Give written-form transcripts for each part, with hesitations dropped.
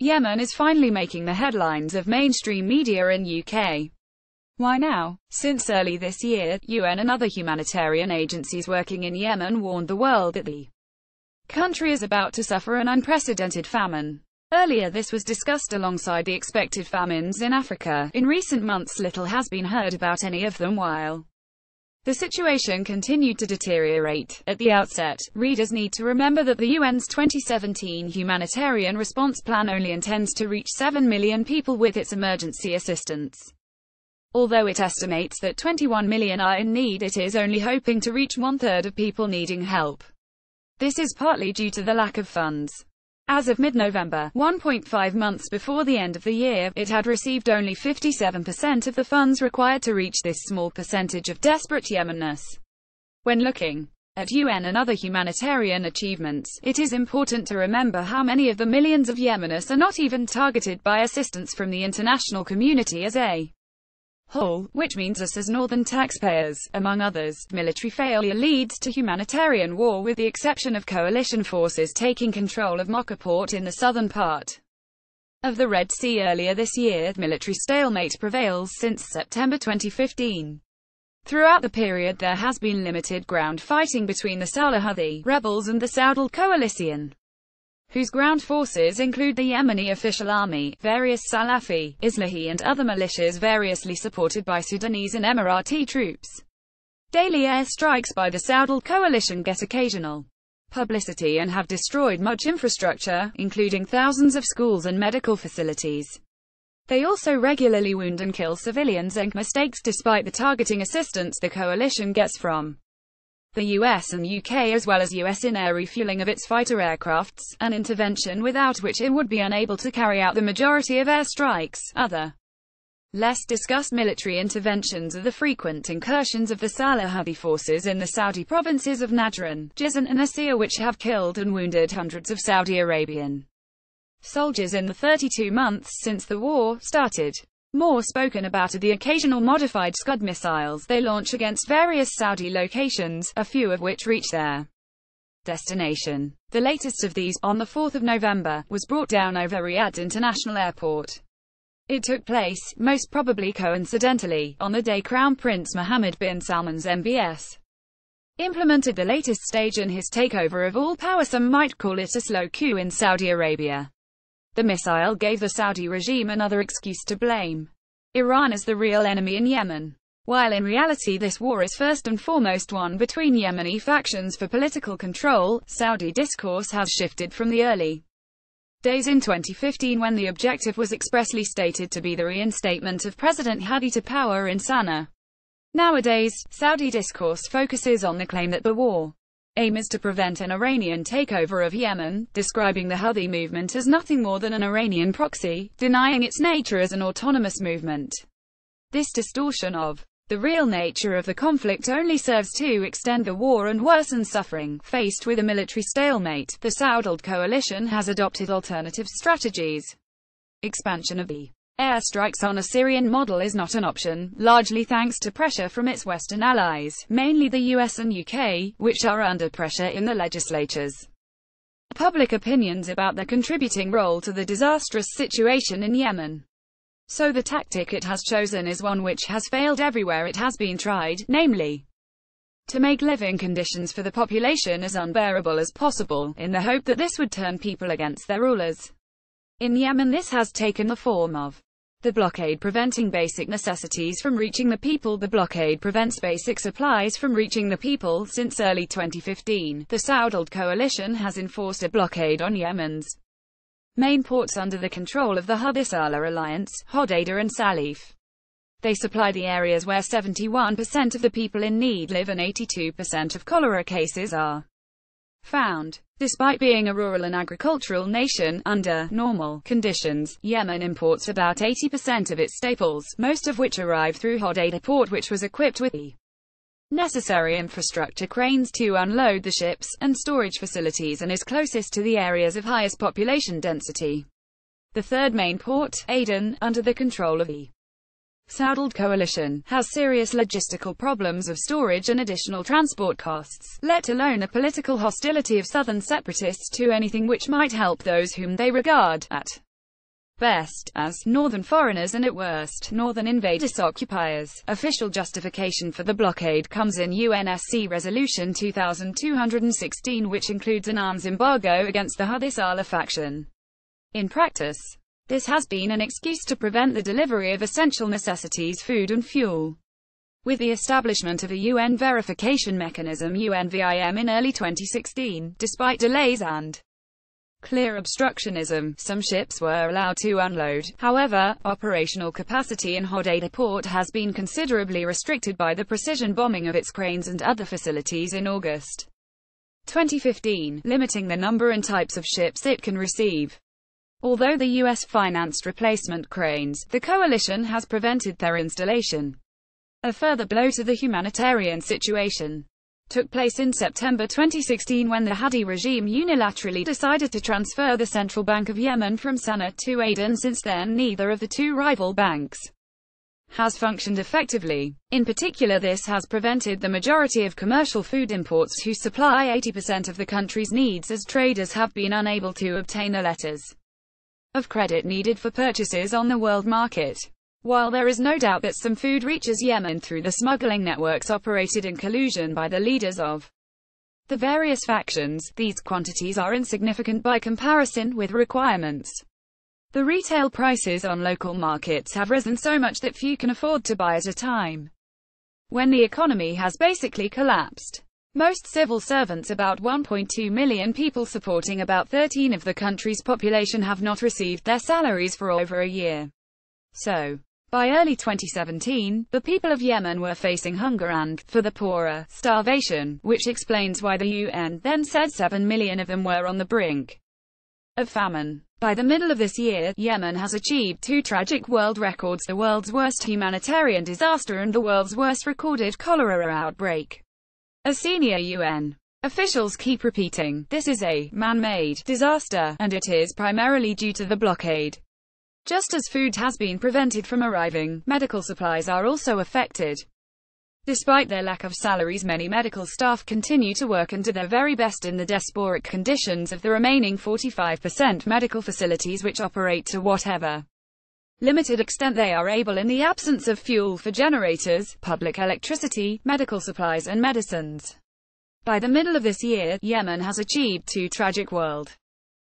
Yemen is finally making the headlines of mainstream media in UK. Why now? Since early this year, UN and other humanitarian agencies working in Yemen warned the world that the country is about to suffer an unprecedented famine. Earlier this was discussed alongside the expected famines in Africa. In recent months little has been heard about any of them while the situation continued to deteriorate. At the outset, readers need to remember that the UN's 2017 Humanitarian Response Plan only intends to reach 7 million people with its emergency assistance. Although it estimates that 21 million are in need, it is only hoping to reach one-third of people needing help. This is partly due to the lack of funds. As of mid-November, 1.5 months before the end of the year, it had received only 57% of the funds required to reach this small percentage of desperate Yemenis. When looking at UN and other humanitarian achievements, it is important to remember how many of the millions of Yemenis are not even targeted by assistance from the international community as a whole, which means us as northern taxpayers. Among others, military failure leads to humanitarian war, with the exception of coalition forces taking control of Mocha port in the southern part of the Red Sea earlier this year. Military stalemate prevails since September 2015. Throughout the period there has been limited ground fighting between the Salahuthi rebels and the Saudal coalition, whose ground forces include the Yemeni official army, various Salafi, Islahi and other militias variously supported by Sudanese and Emirati troops. Daily airstrikes by the Saudal coalition get occasional publicity and have destroyed much infrastructure, including thousands of schools and medical facilities. They also regularly wound and kill civilians and mistakes despite the targeting assistance the coalition gets from the US and UK, as well as US in-air refueling of its fighter aircrafts, an intervention without which it would be unable to carry out the majority of airstrikes. Other less discussed military interventions are the frequent incursions of the Salahuthi forces in the Saudi provinces of Najran, Jizan and Asir, which have killed and wounded hundreds of Saudi Arabian soldiers in the 32 months since the war started. More spoken about are the occasional modified Scud missiles they launch against various Saudi locations, a few of which reach their destination. The latest of these, on the 4th of November, was brought down over Riyadh International Airport. It took place, most probably coincidentally, on the day Crown Prince Mohammed bin Salman's MBS implemented the latest stage in his takeover of all power. Some might call it a slow coup in Saudi Arabia. The missile gave the Saudi regime another excuse to blame Iran as the real enemy in Yemen. While in reality this war is first and foremost one between Yemeni factions for political control, Saudi discourse has shifted from the early days in 2015 when the objective was expressly stated to be the reinstatement of President Hadi to power in Sana'a. Nowadays, Saudi discourse focuses on the claim that the war aim is to prevent an Iranian takeover of Yemen, describing the Houthi movement as nothing more than an Iranian proxy, denying its nature as an autonomous movement. This distortion of the real nature of the conflict only serves to extend the war and worsen suffering. Faced with a military stalemate, the Saudal coalition has adopted alternative strategies. Expansion of the airstrikes on a Syrian model is not an option, largely thanks to pressure from its Western allies, mainly the US and UK, which are under pressure in the legislatures. Public opinions about their contributing role to the disastrous situation in Yemen. So the tactic it has chosen is one which has failed everywhere it has been tried, namely, to make living conditions for the population as unbearable as possible, in the hope that this would turn people against their rulers. In Yemen this has taken the form of the blockade preventing basic necessities from reaching the people. The blockade prevents basic supplies from reaching the people. Since early 2015, the Saudal coalition has enforced a blockade on Yemen's main ports under the control of the Houthi alliance, Hodeidah and Salif. They supply the areas where 71% of the people in need live and 82% of cholera cases are found. Despite being a rural and agricultural nation, under normal conditions, Yemen imports about 80% of its staples, most of which arrive through Hodeidah port, which was equipped with the necessary infrastructure, cranes to unload the ships, and storage facilities, and is closest to the areas of highest population density. The third main port, Aden, under the control of the Saudal coalition, has serious logistical problems of storage and additional transport costs, let alone the political hostility of southern separatists to anything which might help those whom they regard at best, as northern foreigners and at worst, northern invaders-occupiers. Official justification for the blockade comes in UNSC Resolution 2216, which includes an arms embargo against the Houthi faction. In practice, this has been an excuse to prevent the delivery of essential necessities, food and fuel. With the establishment of a UN verification mechanism UNVIM in early 2016, despite delays and clear obstructionism, some ships were allowed to unload. However, operational capacity in Hodeidah port has been considerably restricted by the precision bombing of its cranes and other facilities in August 2015, limiting the number and types of ships it can receive. Although the US financed replacement cranes, the coalition has prevented their installation. A further blow to the humanitarian situation took place in September 2016 when the Hadi regime unilaterally decided to transfer the Central Bank of Yemen from Sana'a to Aden. Since then, neither of the two rival banks has functioned effectively. In particular, this has prevented the majority of commercial food imports who supply 80% of the country's needs, as traders have been unable to obtain the letters of credit needed for purchases on the world market. While there is no doubt that some food reaches Yemen through the smuggling networks operated in collusion by the leaders of the various factions, these quantities are insignificant by comparison with requirements. The retail prices on local markets have risen so much that few can afford to buy at a time when the economy has basically collapsed. Most civil servants, about 1.2 million people supporting about 13% of the country's population, have not received their salaries for over a year. So, by early 2017, the people of Yemen were facing hunger and, for the poorer, starvation, which explains why the UN then said 7 million of them were on the brink of famine. By the middle of this year, Yemen has achieved two tragic world records: the world's worst humanitarian disaster and the world's worst recorded cholera outbreak. As senior UN officials keep repeating, this is a man-made disaster, and it is primarily due to the blockade. Just as food has been prevented from arriving, medical supplies are also affected. Despite their lack of salaries, many medical staff continue to work and do their very best in the desperate conditions of the remaining 45% medical facilities, which operate to whatever limited extent they are able in the absence of fuel for generators, public electricity, medical supplies and medicines. By the middle of this year, Yemen has achieved two tragic world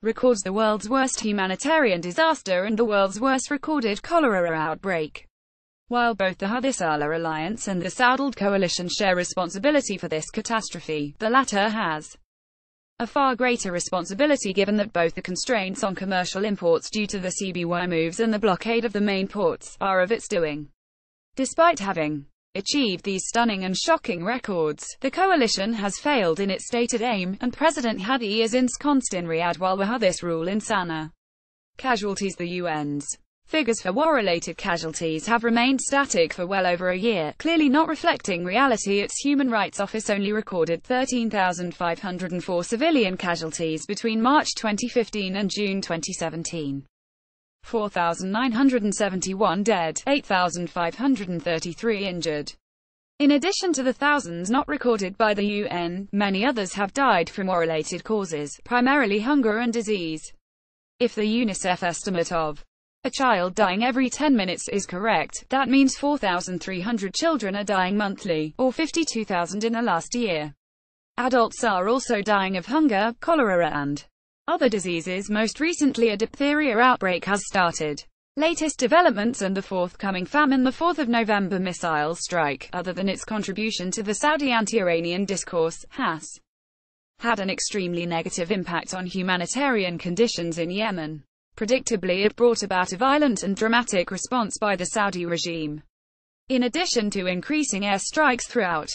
records: the world's worst humanitarian disaster and the world's worst recorded cholera outbreak. While both the Houthi alliance and the Saudi coalition share responsibility for this catastrophe, the latter has a far greater responsibility, given that both the constraints on commercial imports due to the CBY moves and the blockade of the main ports are of its doing. Despite having achieved these stunning and shocking records, the coalition has failed in its stated aim, and President Hadi is ensconced in Riyadh while the Houthis rule in Sana'a. Casualties: the UN's figures for war-related casualties have remained static for well over a year, clearly not reflecting reality. Its Human Rights Office only recorded 13,504 civilian casualties between March 2015 and June 2017. 4,971 dead, 8,533 injured. In addition to the thousands not recorded by the UN, many others have died from war-related causes, primarily hunger and disease. If the UNICEF estimate of a child dying every 10 minutes is correct, that means 4,300 children are dying monthly, or 52,000 in the last year. Adults are also dying of hunger, cholera and other diseases. Most recently, a diphtheria outbreak has started. Latest developments and the forthcoming famine. The 4th of November missile strike, other than its contribution to the Saudi anti-Iranian discourse, has had an extremely negative impact on humanitarian conditions in Yemen. Predictably, it brought about a violent and dramatic response by the Saudi regime. In addition to increasing airstrikes throughout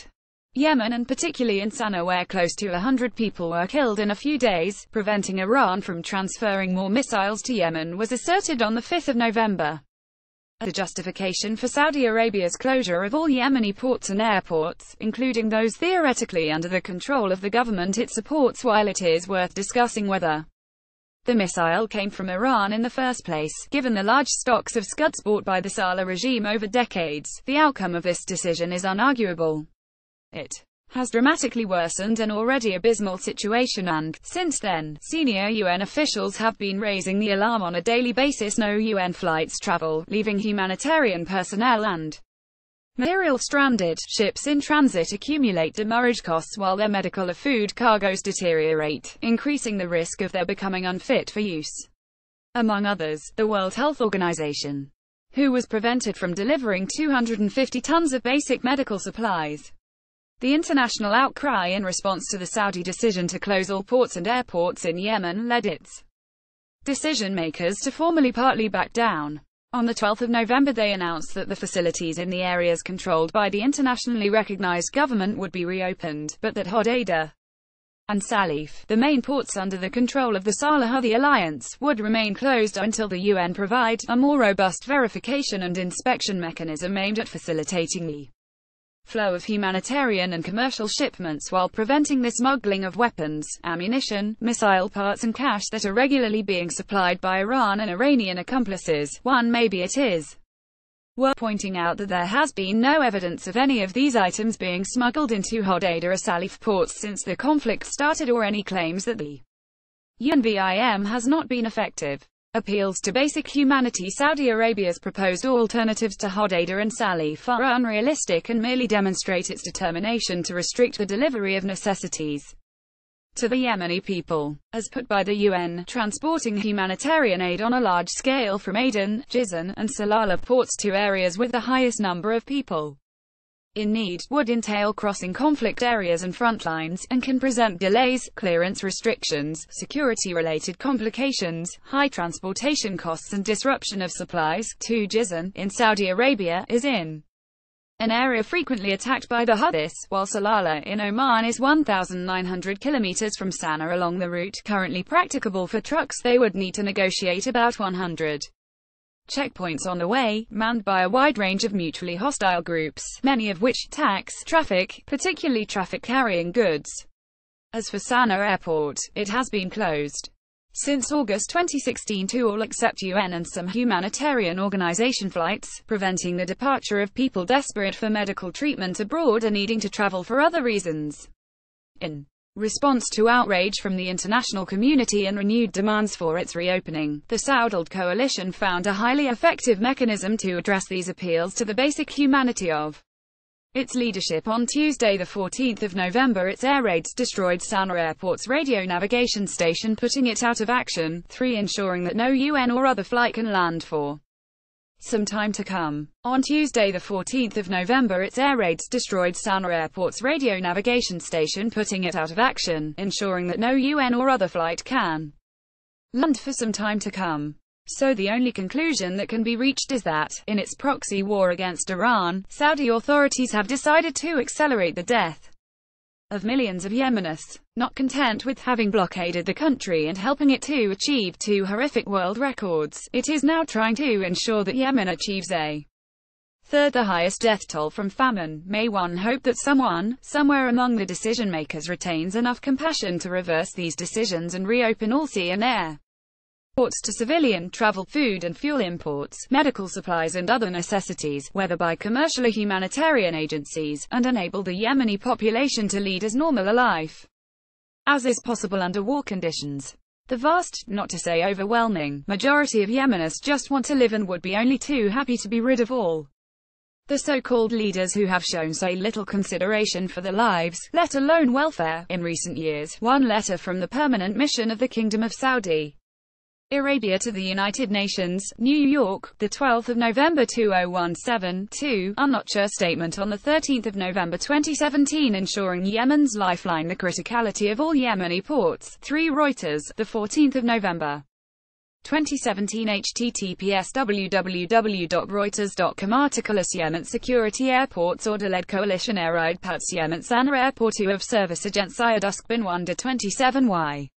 Yemen, and particularly in Sana'a, where close to 100 people were killed in a few days, preventing Iran from transferring more missiles to Yemen was asserted on the 5th of November. The justification for Saudi Arabia's closure of all Yemeni ports and airports, including those theoretically under the control of the government it supports, while it is worth discussing whether the missile came from Iran in the first place, given the large stocks of Scuds bought by the Saleh regime over decades, the outcome of this decision is unarguable. It has dramatically worsened an already abysmal situation and, since then, senior UN officials have been raising the alarm on a daily basis. No UN flights travel, leaving humanitarian personnel and material stranded. Ships in transit accumulate demurrage costs while their medical or food cargoes deteriorate, increasing the risk of their becoming unfit for use. Among others, the World Health Organization, who was prevented from delivering 250 tons of basic medical supplies. The international outcry in response to the Saudi decision to close all ports and airports in Yemen led its decision-makers to formally partly back down. On the 12th of November they announced that the facilities in the areas controlled by the internationally recognized government would be reopened, but that Hodeidah and Salif, the main ports under the control of the Salih Alliance, would remain closed until the UN provide a more robust verification and inspection mechanism aimed at facilitating the flow of humanitarian and commercial shipments while preventing the smuggling of weapons, ammunition, missile parts and cash that are regularly being supplied by Iran and Iranian accomplices. Maybe it is worth pointing out that there has been no evidence of any of these items being smuggled into Hodeidah or Salif ports since the conflict started, or any claims that the UNVIM has not been effective. Appeals to basic humanity. Saudi Arabia's proposed alternatives to Hodeidah and Salif are unrealistic and merely demonstrate its determination to restrict the delivery of necessities to the Yemeni people. As put by the UN, transporting humanitarian aid on a large scale from Aden, Jizan, and Salalah ports to areas with the highest number of people in need would entail crossing conflict areas and front lines, and can present delays, clearance restrictions, security-related complications, high transportation costs and disruption of supplies. Jizan, in Saudi Arabia, is in an area frequently attacked by the Houthis, while Salalah in Oman is 1,900 kilometers from Sana'a. Along the route currently practicable for trucks, they would need to negotiate about 100 checkpoints on the way, manned by a wide range of mutually hostile groups, many of which tax traffic, particularly traffic carrying goods. As for Sana'a Airport, it has been closed since August 2016 to all except UN and some humanitarian organization flights, preventing the departure of people desperate for medical treatment abroad or needing to travel for other reasons. In response to outrage from the international community and renewed demands for its reopening, the Saudi coalition found a highly effective mechanism to address these appeals to the basic humanity of its leadership. On Tuesday, the 14th of November, its air raids destroyed Sana'a Airport's radio navigation station, putting it out of action. 3. Ensuring that no UN or other flight can land for some time to come. On Tuesday, the 14th of November, its air raids destroyed Sana'a Airport's radio navigation station, putting it out of action, ensuring that no UN or other flight can land for some time to come. So the only conclusion that can be reached is that, in its proxy war against Iran, Saudi authorities have decided to accelerate the death of millions of Yemenis. Not content with having blockaded the country and helping it to achieve 2 horrific world records, it is now trying to ensure that Yemen achieves a third, the highest death toll from famine. May one hope that someone, somewhere among the decision-makers, retains enough compassion to reverse these decisions and reopen all sea and air ports to civilian travel, food and fuel imports, medical supplies and other necessities, whether by commercial or humanitarian agencies, and enable the Yemeni population to lead as normal a life as is possible under war conditions. The vast, not to say overwhelming, majority of Yemenis just want to live and would be only too happy to be rid of all the so-called leaders who have shown so little consideration for their lives, let alone welfare, in recent years. One letter from the Permanent Mission of the Kingdom of Saudi Arabia to the United Nations, New York, the 12th of November 2017. 2. UNOCHA statement on the 13th of November 2017 ensuring Yemen's lifeline, the criticality of all Yemeni ports. 3. Reuters, the 14th of November 2017. https www.reuters.com. Article Yemen security airports order led coalition air raid Pats Yemen Sana'a Airport of service agent Sayadusk bin 1 to 27 y.